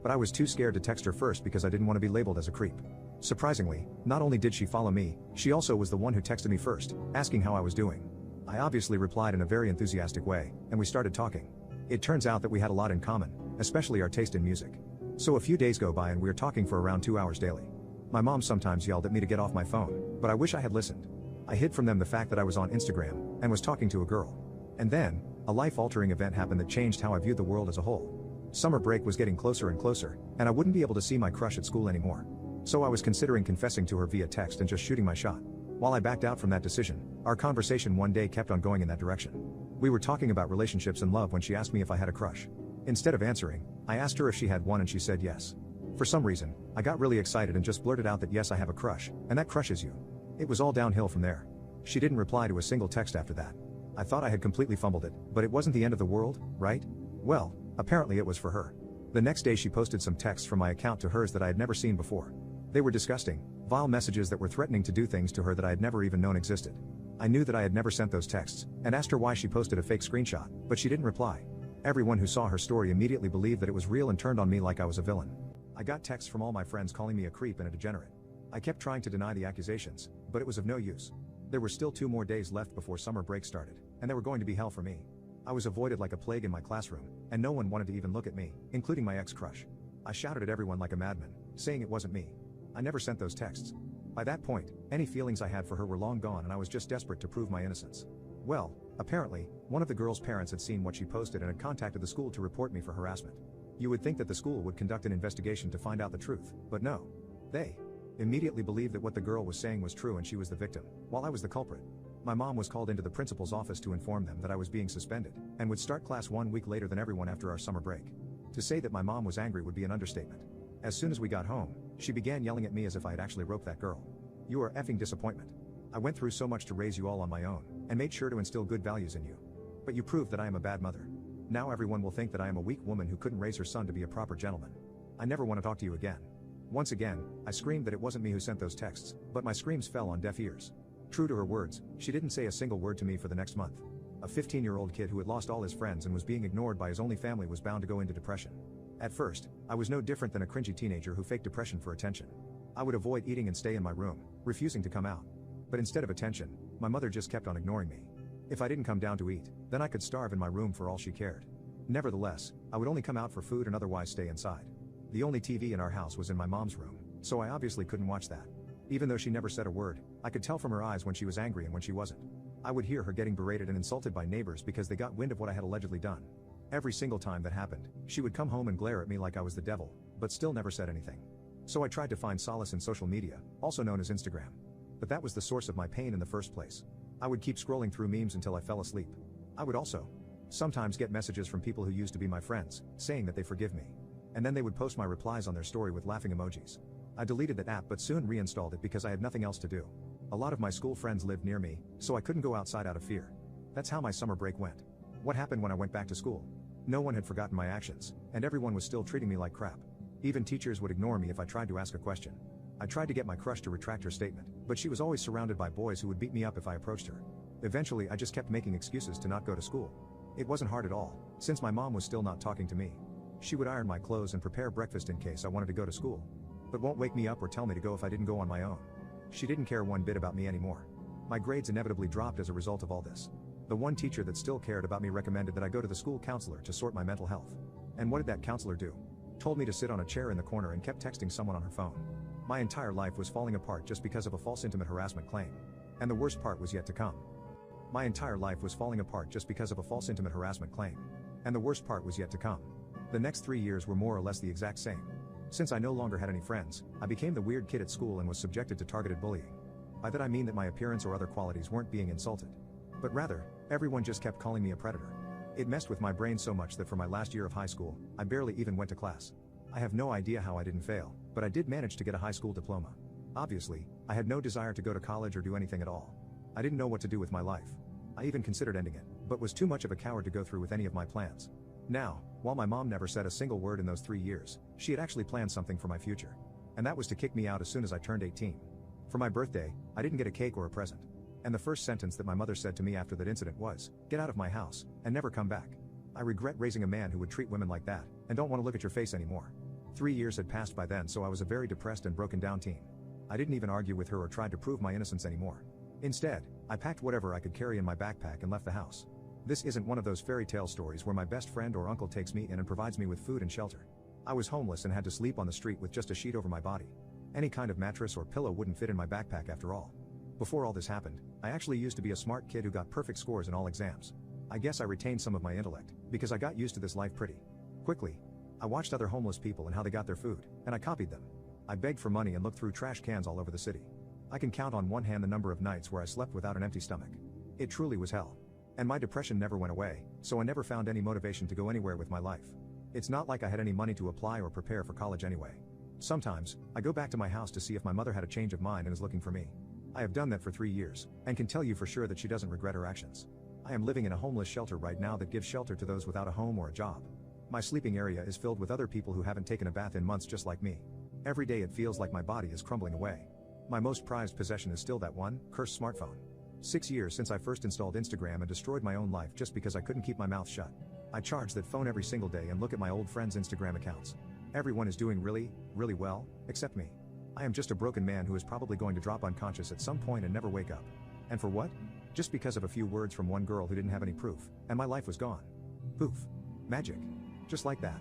But I was too scared to text her first because I didn't want to be labeled as a creep. Surprisingly, not only did she follow me, she also was the one who texted me first, asking how I was doing. I obviously replied in a very enthusiastic way, and we started talking. It turns out that we had a lot in common, especially our taste in music. So a few days go by and we're talking for around 2 hours daily. My mom sometimes yelled at me to get off my phone, but I wish I had listened. I hid from them the fact that I was on Instagram, and was talking to a girl. And then, a life-altering event happened that changed how I viewed the world as a whole. Summer break was getting closer and closer, and I wouldn't be able to see my crush at school anymore. So I was considering confessing to her via text and just shooting my shot. While I backed out from that decision, our conversation one day kept on going in that direction. We were talking about relationships and love when she asked me if I had a crush. Instead of answering, I asked her if she had one and she said yes. For some reason, I got really excited and just blurted out that yes, I have a crush, and that crush is you. It was all downhill from there. She didn't reply to a single text after that. I thought I had completely fumbled it, but it wasn't the end of the world, right? Well, apparently it was for her. The next day she posted some texts from my account to hers that I had never seen before. They were disgusting, vile messages that were threatening to do things to her that I had never even known existed. I knew that I had never sent those texts, and asked her why she posted a fake screenshot, but she didn't reply. Everyone who saw her story immediately believed that it was real and turned on me like I was a villain. I got texts from all my friends calling me a creep and a degenerate. I kept trying to deny the accusations, but it was of no use. There were still 2 more days left before summer break started, and they were going to be hell for me. I was avoided like a plague in my classroom, and no one wanted to even look at me, including my ex-crush. I shouted at everyone like a madman, saying it wasn't me. I never sent those texts. By that point, any feelings I had for her were long gone and I was just desperate to prove my innocence. Well, apparently, one of the girl's parents had seen what she posted and had contacted the school to report me for harassment. You would think that the school would conduct an investigation to find out the truth, but no. They immediately believed that what the girl was saying was true and she was the victim, while I was the culprit. My mom was called into the principal's office to inform them that I was being suspended, and would start class 1 week later than everyone after our summer break. To say that my mom was angry would be an understatement. As soon as we got home, she began yelling at me as if I had actually roped that girl. You are effing disappointment. I went through so much to raise you all on my own, and made sure to instill good values in you. But you proved that I am a bad mother. Now everyone will think that I am a weak woman who couldn't raise her son to be a proper gentleman. I never want to talk to you again. Once again, I screamed that it wasn't me who sent those texts, but my screams fell on deaf ears. True to her words, she didn't say a single word to me for the next month. A 15-year-old kid who had lost all his friends and was being ignored by his only family was bound to go into depression. At first, I was no different than a cringy teenager who faked depression for attention. I would avoid eating and stay in my room, refusing to come out. But instead of attention, my mother just kept on ignoring me. If I didn't come down to eat, then I could starve in my room for all she cared. Nevertheless, I would only come out for food and otherwise stay inside. The only TV in our house was in my mom's room, so I obviously couldn't watch that. Even though she never said a word, I could tell from her eyes when she was angry and when she wasn't. I would hear her getting berated and insulted by neighbors because they got wind of what I had allegedly done. Every single time that happened, she would come home and glare at me like I was the devil, but still never said anything. So I tried to find solace in social media, also known as Instagram. But that was the source of my pain in the first place. I would keep scrolling through memes until I fell asleep. I would also sometimes get messages from people who used to be my friends, saying that they forgive me. And then they would post my replies on their story with laughing emojis. I deleted that app but soon reinstalled it because I had nothing else to do. A lot of my school friends lived near me, so I couldn't go outside out of fear. That's how my summer break went. What happened when I went back to school? No one had forgotten my actions, and everyone was still treating me like crap. Even teachers would ignore me if I tried to ask a question. I tried to get my crush to retract her statement, but she was always surrounded by boys who would beat me up if I approached her. Eventually I just kept making excuses to not go to school. It wasn't hard at all, since my mom was still not talking to me. She would iron my clothes and prepare breakfast in case I wanted to go to school, but won't wake me up or tell me to go if I didn't go on my own. She didn't care one bit about me anymore. My grades inevitably dropped as a result of all this. The one teacher that still cared about me recommended that I go to the school counselor to sort my mental health. And what did that counselor do? Told me to sit on a chair in the corner and kept texting someone on her phone. My entire life was falling apart just because of a false intimate harassment claim. And the worst part was yet to come. My entire life was falling apart just because of a false intimate harassment claim. And the worst part was yet to come. The next 3 years were more or less the exact same. Since I no longer had any friends, I became the weird kid at school and was subjected to targeted bullying. By that I mean that my appearance or other qualities weren't being insulted. But rather, everyone just kept calling me a predator. It messed with my brain so much that for my last year of high school, I barely even went to class. I have no idea how I didn't fail, but I did manage to get a high school diploma. Obviously, I had no desire to go to college or do anything at all. I didn't know what to do with my life. I even considered ending it, but was too much of a coward to go through with any of my plans. Now, while my mom never said a single word in those 3 years, she had actually planned something for my future. And that was to kick me out as soon as I turned 18. For my birthday, I didn't get a cake or a present. And the first sentence that my mother said to me after that incident was, "Get out of my house, and never come back. I regret raising a man who would treat women like that, and don't want to look at your face anymore." 3 years had passed by then, so I was a very depressed and broken down teen. I didn't even argue with her or try to prove my innocence anymore. Instead, I packed whatever I could carry in my backpack and left the house. This isn't one of those fairy tale stories where my best friend or uncle takes me in and provides me with food and shelter. I was homeless and had to sleep on the street with just a sheet over my body. Any kind of mattress or pillow wouldn't fit in my backpack after all. Before all this happened, I actually used to be a smart kid who got perfect scores in all exams. I guess I retained some of my intellect, because I got used to this life pretty quickly. I watched other homeless people and how they got their food, and I copied them. I begged for money and looked through trash cans all over the city. I can count on one hand the number of nights where I slept without an empty stomach. It truly was hell. And my depression never went away, so I never found any motivation to go anywhere with my life. It's not like I had any money to apply or prepare for college anyway. Sometimes, I go back to my house to see if my mother had a change of mind and is looking for me. I have done that for 3 years, and can tell you for sure that she doesn't regret her actions. I am living in a homeless shelter right now that gives shelter to those without a home or a job. My sleeping area is filled with other people who haven't taken a bath in months just like me. Every day it feels like my body is crumbling away. My most prized possession is still that one, cursed smartphone. 6 years since I first installed Instagram and destroyed my own life just because I couldn't keep my mouth shut. I charge that phone every single day and look at my old friends' Instagram accounts. Everyone is doing really, really well, except me. I am just a broken man who is probably going to drop unconscious at some point and never wake up. And for what? Just because of a few words from one girl who didn't have any proof, and my life was gone. Poof. Magic. Just like that.